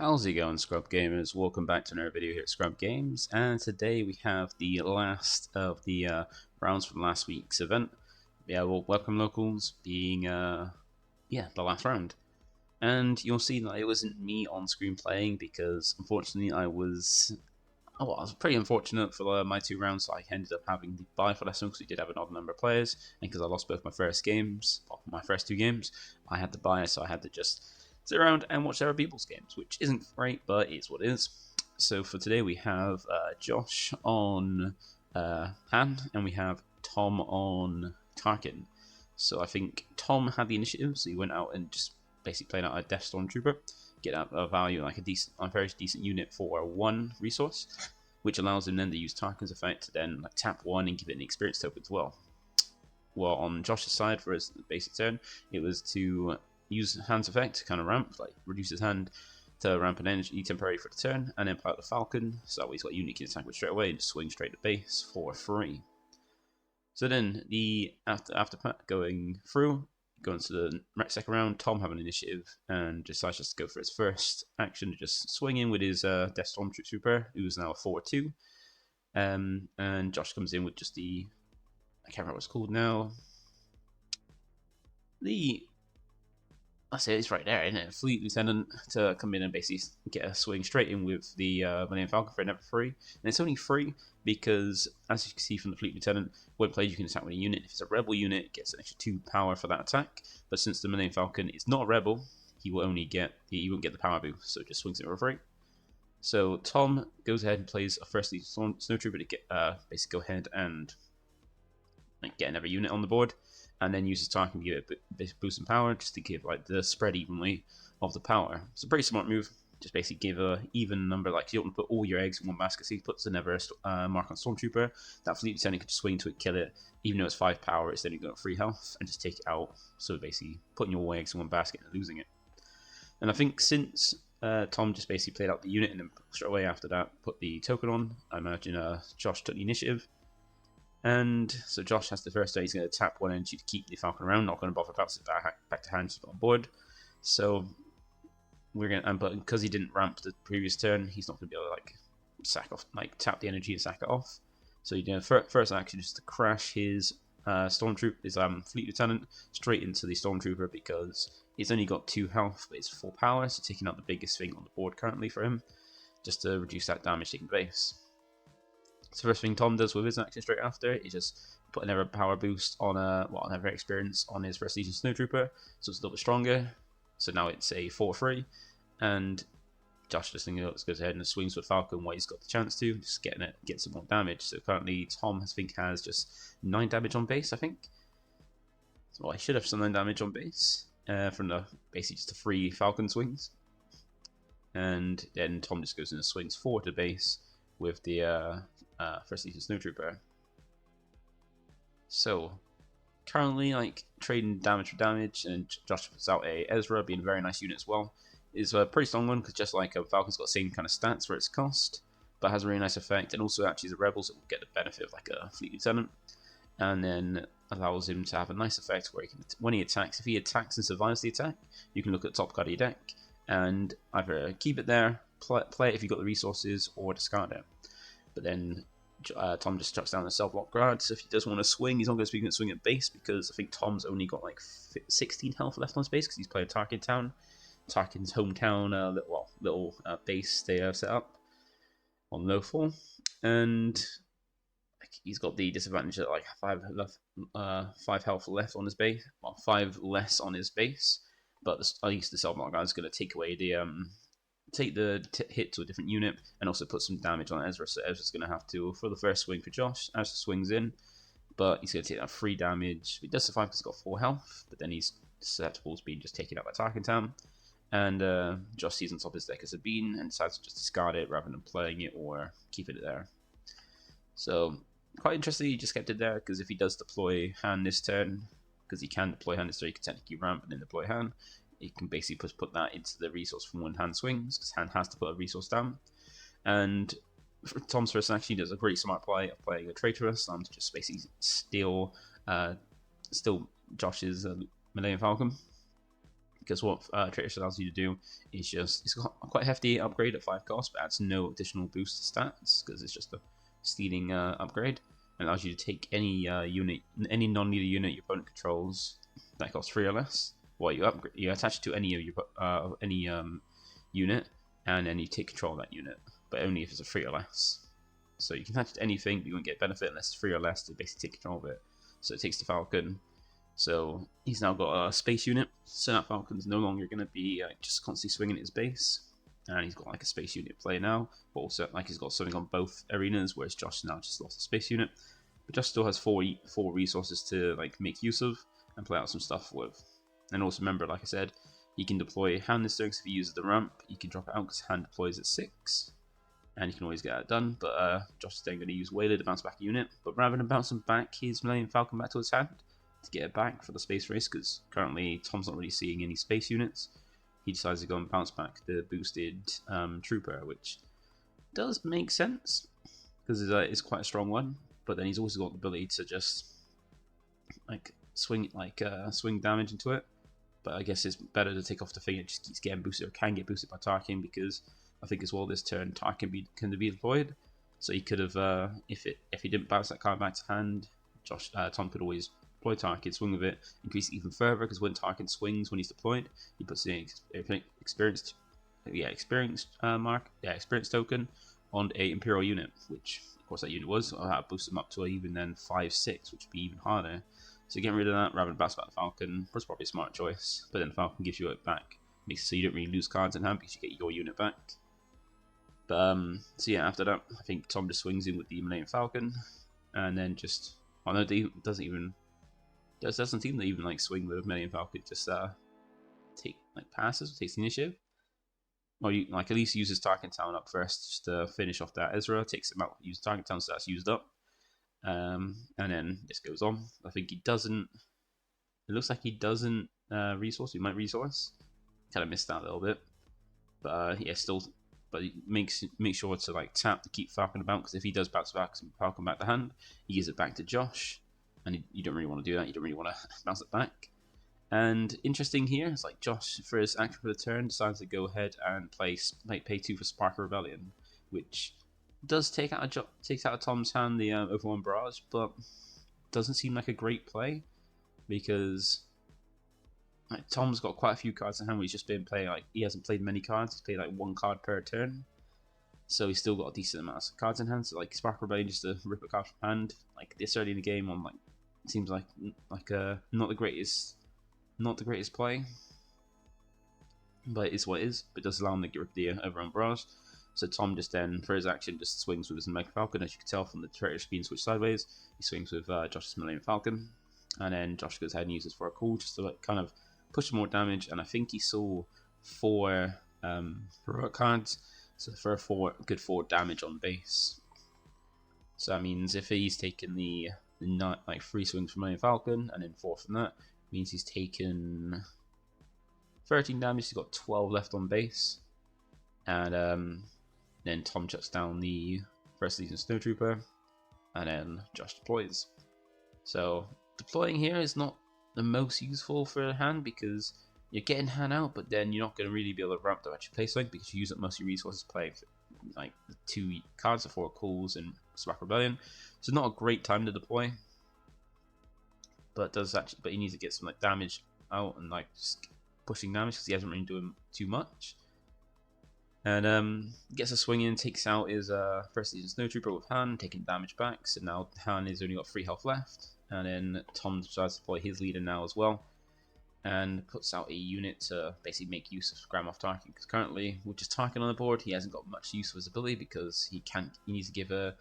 How's it going, Scrub Gamers? Welcome back to another video here at Scrub Games, and today we have the last of the rounds from last week's event. Yeah, well, Webcam Locals being the last round, and you'll see that it wasn't me on screen playing because unfortunately I was pretty unfortunate for my two rounds. So I ended up having the bye for last one because we did have an odd number of players, and because I lost both my first two games, I had the bye, so I had to just sit around and watch other people's games, which isn't great, but it's what it is. So for today we have Josh on Han, and we have Tom on Tarkin. So I think Tom had the initiative, so he went out and just basically played out a Death Stormtrooper, get out a value like a very decent unit for one resource, which allows him then to use Tarkin's effect to then like tap one and give it an experience token as well. Well, on Josh's side for his basic turn, it was to use Hand's effect to kind of ramp, like reduce his hand to ramp an energy temporary for the turn, and then play out the Falcon, so that way he's got a unit he can attack with straight away and just swing straight to base for free. So then, after going through, going to the second round, Tom having initiative and decides just to go for his first action to just swing in with his Death Stormtrooper, who's now a 4-2. And Josh comes in with just the, I can't remember what it's called now, I say it's right there, isn't it? Fleet Lieutenant to come in and basically get a swing straight in with the Millennium Falcon for never free. And it's only free because, as you can see from the Fleet Lieutenant, when played you can attack with a unit. If it's a Rebel unit, it gets an extra 2 power for that attack. But since the Millennium Falcon is not a Rebel, he won't get the power boost, so it just swings it for free. So Tom goes ahead and plays a first Snowtrooper to get basically go ahead and get another unit on the board, and then uses Tarkin to give it a boost in power, just to give like the spread evenly of the power. It's a pretty smart move. Just basically give a even number, like you don't want to put all your eggs in one basket. So he puts another mark on Stormtrooper. That Fleet Lieutenant can just swing to it, kill it. Even though it's 5 power, it's then got 3 health, and just take it out. So basically putting your eggs in one basket and losing it. And I think since Tom just basically played out the unit and then straight away after that put the token on, I imagine Josh took the initiative. And so Josh has the first turn. He's going to tap 1 energy to keep the Falcon around. Not going to bother bounce it back to hand, just on board. So we're going to, but because he didn't ramp the previous turn, he's not going to be able to like sack off, like tap the energy and sack it off. So you do first action is to crash his Stormtrooper, his Fleet Lieutenant, straight into the Stormtrooper because it's only got 2 health, but it's 4 power. So taking out the biggest thing on the board currently for him, just to reduce that damage taken base. So first thing Tom does with his action straight after is just put another power boost on another experience on his First Legion Snowtrooper, so it's a little bit stronger. So now it's a 4-3, and Josh just goes ahead and swings with Falcon while he's got the chance to, just get some more damage. So currently Tom has just 9 damage on base, I think. So I should have some 9 damage on base from the basically just the 3 Falcon swings, and then Tom just goes in and swings 4 to base with the First Legion Snowtrooper. So currently, like trading damage for damage, and Josh puts out a Ezra, being a very nice unit as well. Is a pretty strong one because just like Falcon's got the same kind of stats for its cost, but has a really nice effect, and also actually the Rebels will get the benefit of like a Fleet Lieutenant, and then allows him to have a nice effect where he can, when he attacks, if he attacks and survives the attack, you can look at the top card of your deck and either keep it there, play it if you've got the resources, or discard it. But then Tom just chucks down a self-lock guard, so if he does want to swing, he's not going to be swing at base, because I think Tom's only got like 16 health left on his base, because he's playing Tarkin Town. Tarkin's hometown little base they set up on Lowfall, and he's got the disadvantage of like 5 health left on his base, well 5 less on his base, but at least the self-lock guard is going to take away the hit to a different unit, and also put some damage on Ezra. So Ezra's going to have to, for the first swing for Josh, Ezra swings in, but he's going to take that 3 damage. He does survive because he's got 4 health, but then he's susceptible to being just taken out by Tarkin Town. And Josh sees on top of his deck as a bean and decides to just discard it rather than playing it or keep it there. So quite interesting, he just kept it there because if he does deploy Han this turn, because he can deploy Han this turn, he can technically ramp and then deploy Han. He can basically put that into the resource from when Han swings, because Han has to put a resource down. And for Tom's first action, he does a pretty smart play of playing a Traitorous, to just basically steal Josh's Millennium Falcon. because what Traitors allows you to do is just, it's got quite a hefty upgrade at 5 cost, but adds no additional boost to stats because it's just a stealing upgrade. It allows you to take any unit, any non-leader unit your opponent controls that costs 3 or less. Well, you attach it to any of your unit, and then you take control of that unit, but only if it's a 3 or less. So you can attach it to anything, but you won't get benefit unless it's 3 or less to basically take control of it. So it takes the Falcon. So he's now got a space unit, so that Falcon's no longer going to be just constantly swinging at his base. And he's got like a space unit play now, but also like he's got something on both arenas, whereas Josh now just lost a space unit. But Josh still has four resources to like make use of and play out some stuff with. And also remember, like I said, he can deploy hand this turn, if he uses the ramp, he can drop it out because hand deploys at 6. And you can always get that done, but Josh is then going to use Whaler to bounce back a unit. But rather than bouncing back his Millennium Falcon back to his hand to get it back for the space race, because currently Tom's not really seeing any space units, he decides to go and bounce back the boosted Trooper, which does make sense because it's quite a strong one. But then he's also got the ability to just like swing damage into it. But I guess it's better to take off the thing that just keeps getting boosted or can get boosted by Tarkin, because I think as well this turn Tarkin can be deployed. So he could have if he didn't bounce that card back to hand, Tom could always deploy Tarkin, swing with it, increase it even further, because when Tarkin swings when he's deployed, he puts the experience token on a Imperial unit, which of course that unit was. So I'll boost him up to even then 5/6, which would be even harder. So getting rid of that rather than bounce back the Falcon was probably a smart choice. But then the Falcon gives you it back, makes it so you don't really lose cards in hand because you get your unit back. But so yeah, after that, I think Tom just swings in with the Millennium Falcon, and then just doesn't seem to even like swing with Millennium Falcon. Just passes, takes the initiative. Or you like at least uses Tarkin Town up first just to finish off that Ezra, takes him out, uses Tarkin Town so that's used up. And then this goes on. I think he doesn't. It looks like he doesn't resource. He might resource. Kind of missed out a little bit, but yeah, still. But he makes sure to like tap to keep Falcon about, because if he does bounce back Falcon back to hand, he gives it back to Josh, and you don't really want to do that. You don't really want to bounce it back. And interesting here, it's like Josh for his action for the turn decides to go ahead and pay 2 for Spark of Rebellion, which does takes out of Tom's hand the Overwhelm Barrage, but doesn't seem like a great play because like, Tom's got quite a few cards in hand. Where he's just been playing he hasn't played many cards. He's played like 1 card per turn, so he's still got a decent amount of cards in hand. So like Spark of Rebellion just to rip a card from hand like this early in the game on it seems like not the greatest play, but it's what it is. But it does allow him to get rid of the Overrun Barrage. So Tom just then, for his action, just swings with his Mega Falcon. As you can tell from the traitor speed switch sideways, he swings with Josh's Millennium Falcon. And then Josh goes ahead and uses for a call just to like kind of push more damage. And I think he saw 4 heroic cards, so for a good 4 damage on base. So that means if he's taken the 3 swings from Millennium Falcon and then 4 from that, means he's taken 13 damage. He's got 12 left on base, and then Tom shuts down the First Legion Snowtrooper, and then Josh deploys. So deploying here is not the most useful for a hand because you're getting hand out, but then you're not going to really be able to ramp to actually play something because you use up most of your resources playing like the 2 cards, the 4 calls and Spark Rebellion. So not a great time to deploy. But he needs to get some like damage out and like just pushing damage because he hasn't really doing too much. And gets a swing in, takes out his First Legion Snowtrooper with Han, taking damage back. So now Han has only got 3 health left, and then Tom decides to deploy his leader now as well, and puts out a unit to basically make use of Grand Moff Tarkin. Because currently, with just Tarkin on the board, he hasn't got much use of his ability because he needs to give a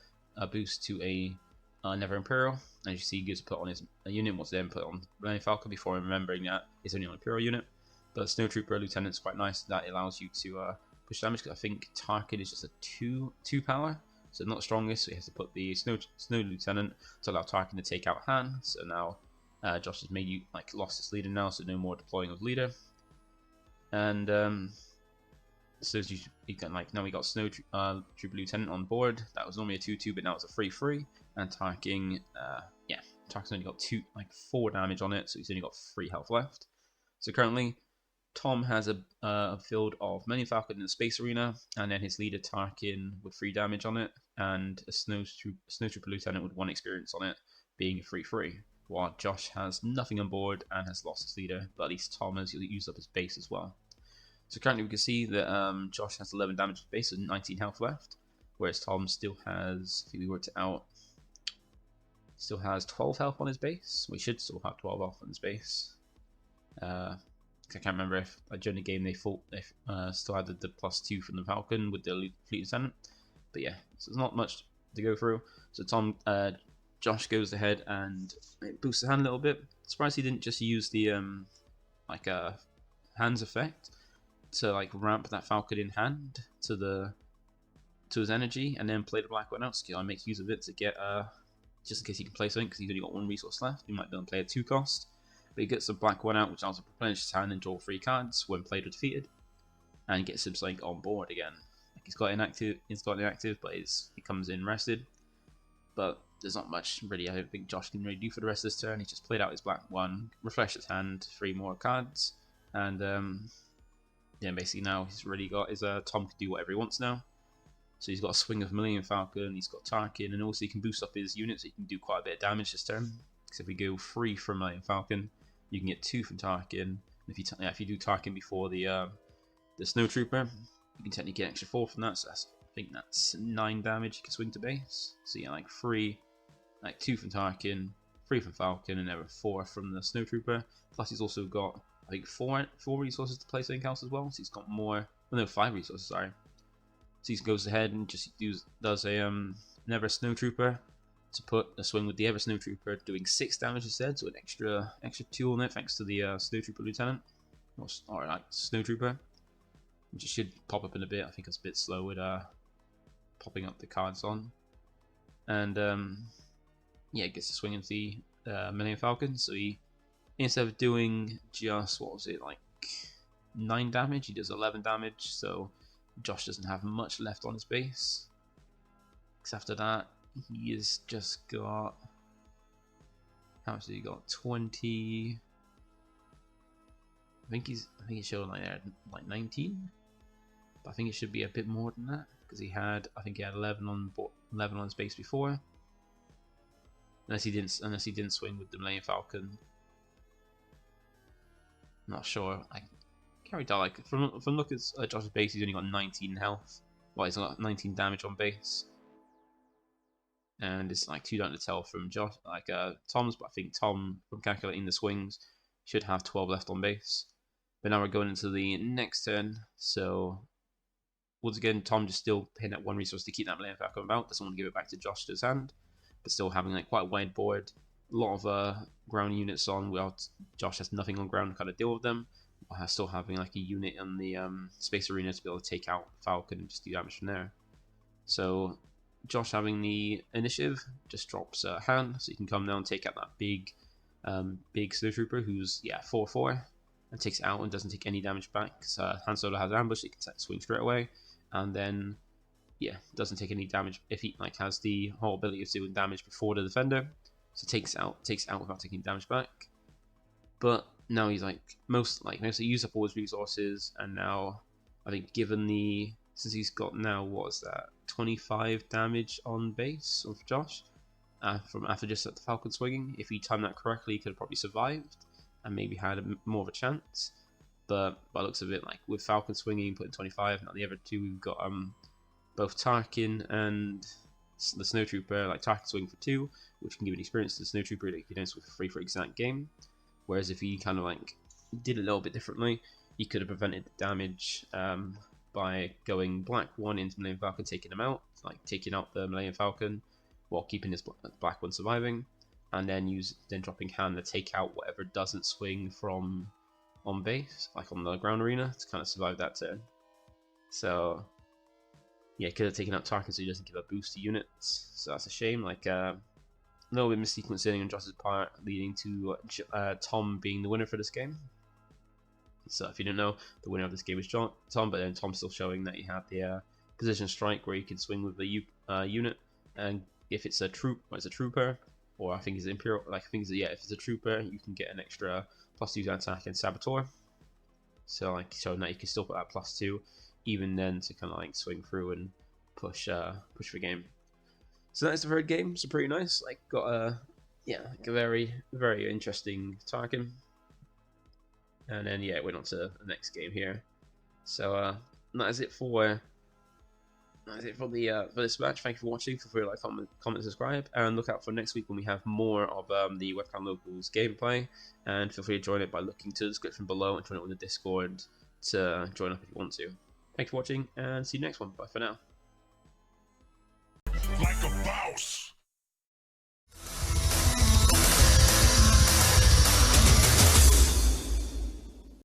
boost to a Never Imperial. As you see, he gives a put on his unit, wants to then put on Millennium Falcon before remembering that it's only on Imperial unit. But Snowtrooper Lieutenant's quite nice. That allows you to push damage, because I think Tarkin is just a 2 power, so not the strongest. So he has to put the Snow Lieutenant to allow Tarkin to take out Han. So now Josh has made you lost his leader now, so no more deploying of leader. And so as you can now we got Snow Trooper Lieutenant on board. That was normally a 2/2, but now it's a 3/3. And Tarkin, Tarkin's only got 4 damage on it, so he's only got 3 health left. So currently, Tom has a field of Millennium Falcon in the space arena, and then his leader Tarkin with 3 damage on it, and a Snowtrooper Lieutenant with 1 experience on it, being a 3/3. While Josh has nothing on board and has lost his leader, but at least Tom has used up his base as well. So currently we can see that Josh has 11 damage to base and 19 health left, whereas Tom still has, if we worked it out, still has 12 health on his base. We should still have 12 health on his base. I can't remember if during the game they thought they still had the +2 from the Falcon with the Fleet Lieutenant, but yeah, so there's not much to go through. So Josh goes ahead and boosts the hand a little bit. Surprised he didn't just use the hands effect to like ramp that Falcon in hand to his energy, and then play the Black One out skill and make use of it to get just in case he can play something, because he's only got 1 resource left. He might be able to play a 2 cost, but he gets the Black One out, which allows him to replenish his hand and draw 3 cards when played or defeated, and gets him something on board again. Like he's got inactive, but he comes in rested. But there's not much really I don't think Josh can really do for the rest of this turn. He just played out his Black One, refreshed his hand, 3 more cards, and yeah, basically now he's really got his Tom can do whatever he wants now. So he's got a swing of Millennium Falcon, he's got Tarkin, and also he can boost up his units, so he can do quite a bit of damage this turn. Because if we go 3 from Millennium Falcon, you can get 2 from Tarkin. And if you do Tarkin before the Snowtrooper, you can technically get an extra 4 from that. So I think that's 9 damage you can swing to base. So yeah, like 2 from Tarkin, 3 from Falcon, and then 4 from the Snowtrooper. Plus he's also got I think 4 resources to play something else as well. So he's got more. Well, no, 5 resources. Sorry. So he goes ahead and just does a Never Snowtrooper to put a swing with the Ever Snowtrooper, doing 6 damage instead, so an extra 2 on it thanks to the Snowtrooper Lieutenant, or like Snowtrooper, which should pop up in a bit. I think it's a bit slow with popping up the cards on, and yeah, gets to swing into the Millennium Falcon. So he, instead of doing just what was it like 9 damage, he does 11 damage. So Josh doesn't have much left on his base. Because after that, he has just got. How much has he got? 20. I think he's showing like 19. But I think it should be a bit more than that, because he had 11 on his base before. Unless he didn't swing with the Millennium Falcon. Not sure. I can't really tell. Like from look at Josh's base, he's only got 19 health. Well, he's got 19 damage on base, and it's like too dark to tell from Josh. Like Tom's, but I think Tom, from calculating the swings, should have 12 left on base. But now we're going into the next turn. So once again, Tom just still paying that 1 resource to keep that Millennium Falcon about. Doesn't want to give it back to Josh to his hand, but still having like quite a wide board. A lot of ground units on. Well, Josh has nothing on ground to kind of deal with them. Still having like a unit on the space arena to be able to take out Falcon and just do damage from there. So Josh, having the initiative, just drops a hand, so you can come down and take out that big Snowtrooper, who's 4/4, and takes it out and doesn't take any damage back. So Han Solo has ambush, so he can swing straight away, and then doesn't take any damage if he like has the whole ability of doing damage before the defender. So takes out without taking damage back. But now he's mostly used up all his resources, and now I think since he's got now, what is that, 25 damage on base of Josh from after just at the Falcon swinging. If he timed that correctly, he could have probably survived and maybe had more of a chance. But by the looks of it, like with Falcon swinging, putting 25, now the other 2 we've got both Tarkin and the Snowtrooper. Like Tarkin swing for 2, which can give an experience to the Snowtrooper that you don't swing for free for exact game. Whereas if he kind of like did it a little bit differently, he could have prevented the damage by going Black One into Millennium Falcon, taking him out, like taking out the Millennium Falcon while keeping his Black One surviving, and then dropping hand to take out whatever doesn't swing from on base, like on the ground arena, to kind of survive that turn. So yeah, could have taken out Tarkin so he doesn't give a boost to units. So that's a shame. Like a little bit missequencing on Josh's part, leading to Tom being the winner for this game. So if you didn't know, the winner of this game was Tom, but then Tom's still showing that he had the position strike where he can swing with the unit, and if it's a trooper, or I think it's Imperial, if it's a trooper, you can get an extra +2 to attack and Saboteur. So like showing that you can still put that +2 even then to kind of like swing through and push the game. So that's the third game. So pretty nice. Like got a like a very interesting Tarkin. And then yeah, went on to the next game here. So that is it for this match. Thank you for watching. Feel free to like, comment, subscribe, and look out for next week when we have more of the Webcam Locals gameplay. And feel free to join it by looking to the description below and join it on the Discord to join up if you want to. Thanks for watching, and see you next one. Bye for now. Like a boss.